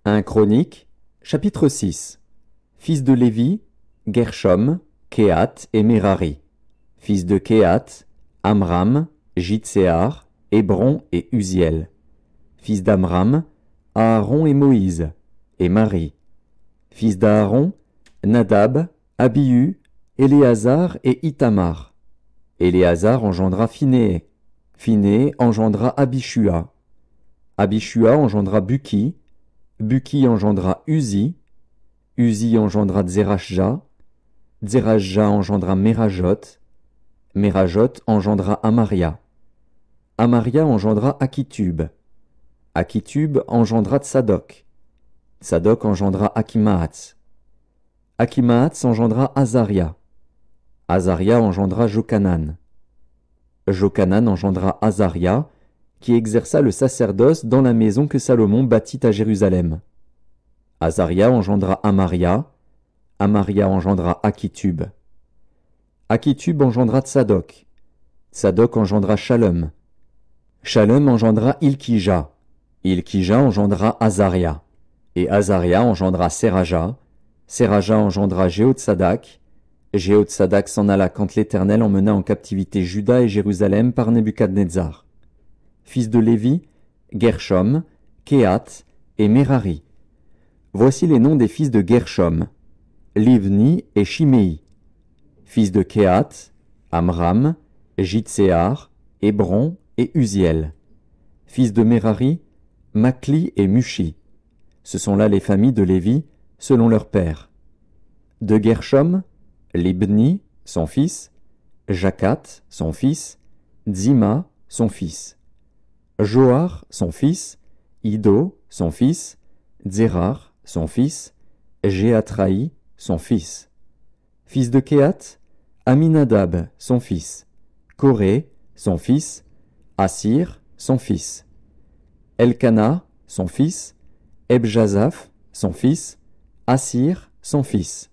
1 Chronique, chapitre 6. Fils de Lévi, Gershom, Kehat et Merari. Fils de Kehat, Amram, Jitséar, Hébron et Uziel. Fils d'Amram, Aaron et Moïse, et Marie. Fils d'Aaron, Nadab, Abihu, Éléazar et Ithamar. Éléazar engendra Phinéé. Phinéé engendra Abishua. Abishua engendra Buki. Buki engendra Uzi. Uzi engendra Zerachja. Zerachja engendra Merajot. Merajot engendra Amaria. Amaria engendra Akitub. Akitub engendra Tsadok. Tsadok engendra Akimaats. Akimaats engendra Azaria. Azaria engendra Jochanan. Jochanan engendra Azaria, qui exerça le sacerdoce dans la maison que Salomon bâtit à Jérusalem. Azaria engendra Amaria. Amaria engendra Akitub. Akitub engendra Tsadok. Tsadok engendra Shalom. Shalom engendra Ilkija. Ilkija engendra Azaria. Et Azaria engendra Seraja. Seraja engendra Jéhotsadak. Jéhotsadak s'en alla quand l'Éternel emmena en captivité Juda et Jérusalem par Nebuchadnezzar. Fils de Lévi, Gershom, Kehat et Merari. Voici les noms des fils de Gershom, Livni et Shimei. Fils de Kehat, Amram, Jitséar, Hébron et Uziel. Fils de Merari, Makli et Mushi. Ce sont là les familles de Lévi, selon leur père. De Gershom, Libni, son fils, Jakat, son fils, Dzima, son fils, Joar, son fils, Ido, son fils, Dzerar, son fils, Jéatraï, son fils. Fils de Kehat, Aminadab, son fils, Coré, son fils, Assir, son fils, Elkana, son fils, Ebjazaph, son fils, Assir, son fils,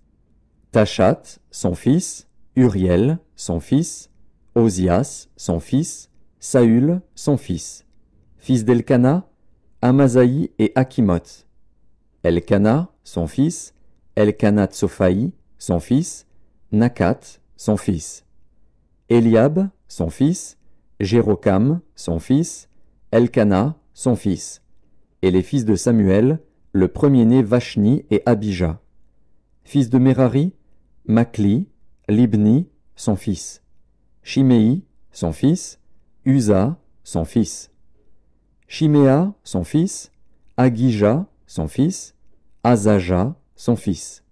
Tachat, son fils, Uriel, son fils, Ozias, son fils, Saül, son fils. Fils d'Elkana, Amazaï et Akimoth. Elkana, son fils, Elkana Tsophaï, son fils, Nakat, son fils. Eliab, son fils, Jérokam, son fils, Elkana, son fils. Et les fils de Samuel, le premier-né Vashni et Abijah. Fils de Merari, Makli, Libni, son fils, Shimei, son fils, Uza, son fils, Shiméa, son fils, Agija, son fils, Azaja, son fils.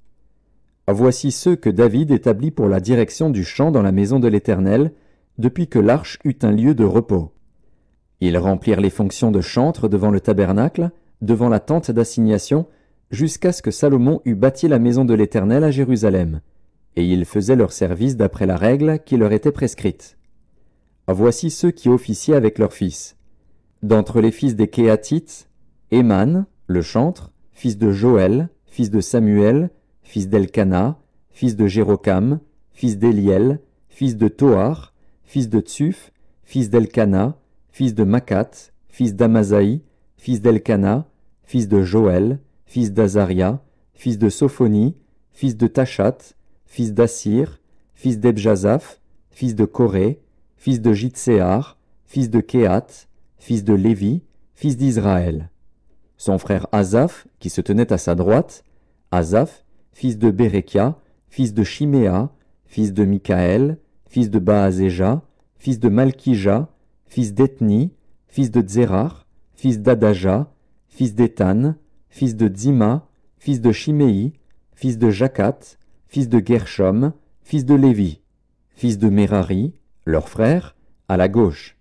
Voici ceux que David établit pour la direction du chant dans la maison de l'Éternel, depuis que l'arche eut un lieu de repos. Ils remplirent les fonctions de chantre devant le tabernacle, devant la tente d'assignation, jusqu'à ce que Salomon eût bâti la maison de l'Éternel à Jérusalem, et ils faisaient leur service d'après la règle qui leur était prescrite. Voici ceux qui officiaient avec leurs fils. D'entre les fils des Kéhatites, Éman, le chantre, fils de Joël, fils de Samuel, fils d'Elkana, fils de Jérokam, fils d'Éliel, fils de Toar, fils de Tsuf, fils d'Elkana, fils de Makat, fils d'Amazaï, fils d'Elkana, fils de Joël, fils d'Azaria, fils de Sophonie, fils de Tachat, fils d'Assir, fils d'Ebjazaph, fils de Coré, fils de Jitséar, fils de Kehat, fils de Lévi, fils d'Israël. Son frère Asaph, qui se tenait à sa droite, Asaph, fils de Bérekia, fils de Shiméa, fils de Mikaël, fils de Baazéja, fils de Malkija, fils d'Ethni, fils de Dzerar, fils d'Adaja, fils d'Étan, fils de Dzima, fils de Shimei, fils de Jakat, fils de Gershom, fils de Lévi, fils de Merari, leur frère, à la gauche.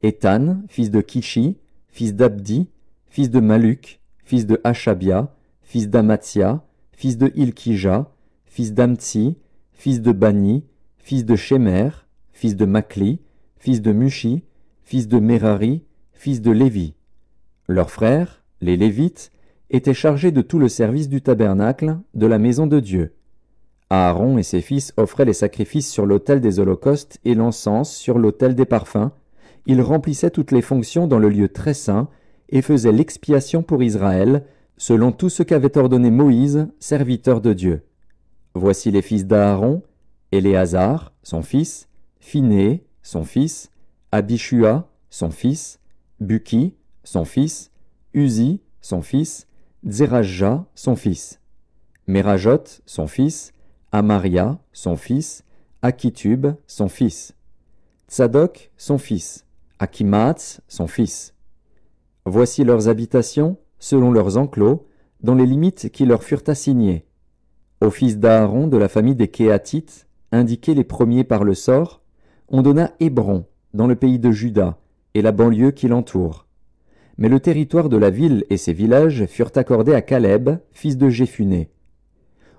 Étan, fils de Kishi, fils d'Abdi, fils de Maluk, fils de Hashabia, fils d'Amatsia, fils de Ilkija, fils d'Amtsi, fils de Bani, fils de Shemer, fils de Makli, fils de Mushi, fils de Merari, fils de Lévi. Leurs frères, les Lévites, étaient chargés de tout le service du tabernacle, de la maison de Dieu. Aaron et ses fils offraient les sacrifices sur l'autel des holocaustes et l'encens sur l'autel des parfums. Ils remplissaient toutes les fonctions dans le lieu très saint et faisaient l'expiation pour Israël, selon tout ce qu'avait ordonné Moïse, serviteur de Dieu. Voici les fils d'Aaron, Éléazar, son fils, Phiné, son fils, Abishua, son fils, Buki, son fils, Uzi, son fils, Zerajah, son fils, Merajot, son fils, Amaria, son fils, Akitub, son fils, Tsadok, son fils, Akimaats, son fils. Voici leurs habitations, selon leurs enclos, dans les limites qui leur furent assignées. Aux fils d'Aaron de la famille des Kéatites, indiqués les premiers par le sort, on donna Hébron, dans le pays de Juda, et la banlieue qui l'entoure. Mais le territoire de la ville et ses villages furent accordés à Caleb, fils de Jéphuné.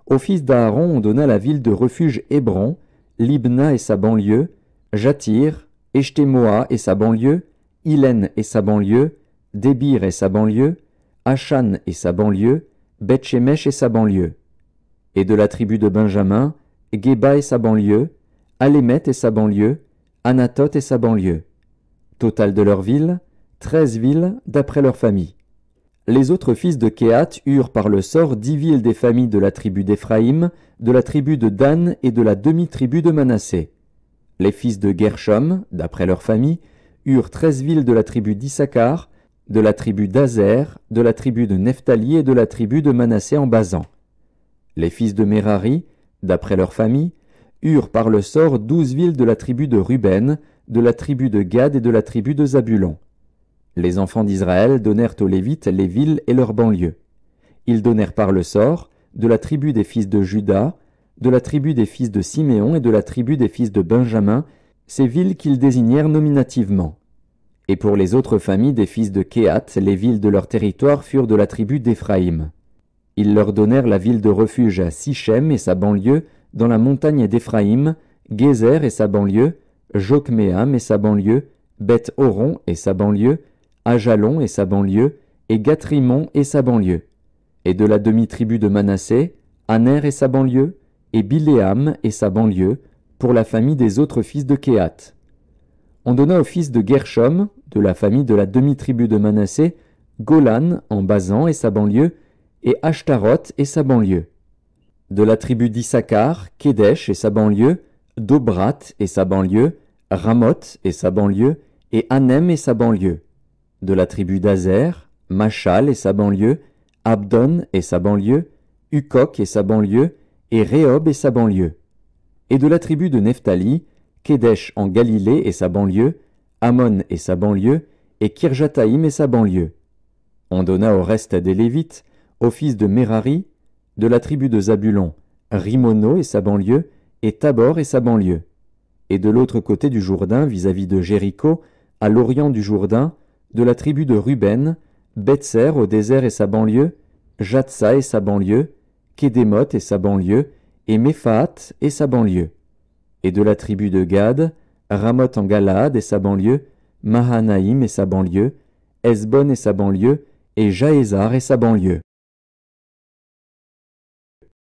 Aux fils d'Aaron on donna la ville de refuge Hébron, Libna et sa banlieue, Jatir, Eshtemoa et sa banlieue, Hylène et sa banlieue, Débir et sa banlieue, Achan et sa banlieue, Beth-Shemesh et sa banlieue. Et de la tribu de Benjamin, Géba et sa banlieue, Alémet et sa banlieue, Anatoth et sa banlieue. Total de leurs villes, 13 villes d'après leur famille. Les autres fils de Kéhat eurent par le sort 10 villes des familles de la tribu d'Éphraïm, de la tribu de Dan et de la demi-tribu de Manassé. Les fils de Gershom, d'après leur famille, eurent 13 villes de la tribu d'Issachar, de la tribu d'Azer, de la tribu de Nephtali et de la tribu de Manassé en Basan. Les fils de Merari, d'après leur famille, eurent par le sort 12 villes de la tribu de Ruben, de la tribu de Gad et de la tribu de Zabulon. Les enfants d'Israël donnèrent aux Lévites les villes et leurs banlieues. Ils donnèrent par le sort, de la tribu des fils de Juda, de la tribu des fils de Siméon et de la tribu des fils de Benjamin, ces villes qu'ils désignèrent nominativement. Et pour les autres familles des fils de Kéhat, les villes de leur territoire furent de la tribu d'Éphraïm. Ils leur donnèrent la ville de refuge à Sichem et sa banlieue, dans la montagne d'Éphraïm, Gézer et sa banlieue, Jokméam et sa banlieue, Beth-Horon et sa banlieue, Ajalon et sa banlieue, et Gathrimon et sa banlieue. Et de la demi-tribu de Manassé, Aner et sa banlieue, et Biléam et sa banlieue, pour la famille des autres fils de Kéhat. On donna aux fils de Gershom, de la famille de la demi-tribu de Manassé, Golan en Basan et sa banlieue, et Ashtaroth et sa banlieue. De la tribu d'Issachar, Kédesh et sa banlieue, Dobrat et sa banlieue, Ramoth et sa banlieue, et Anem et sa banlieue. De la tribu d'Azer, Machal et sa banlieue, Abdon et sa banlieue, Ukok et sa banlieue, et Rehob et sa banlieue. Et de la tribu de Nephtali, Kédesh en Galilée et sa banlieue, Ammon et sa banlieue, et Kirjataïm et sa banlieue. On donna au reste des Lévites, aux fils de Merari, de la tribu de Zabulon, Rimono et sa banlieue, et Tabor et sa banlieue. Et de l'autre côté du Jourdain, vis-à-vis de Jéricho, à l'orient du Jourdain, de la tribu de Ruben, Betser au désert et sa banlieue, Jatsa et sa banlieue, Kédémoth et sa banlieue, et Méphaat et sa banlieue. Et de la tribu de Gad, Ramoth en Galaad et sa banlieue, Mahanaïm et sa banlieue, Hesbon et sa banlieue, et Jaézar et sa banlieue.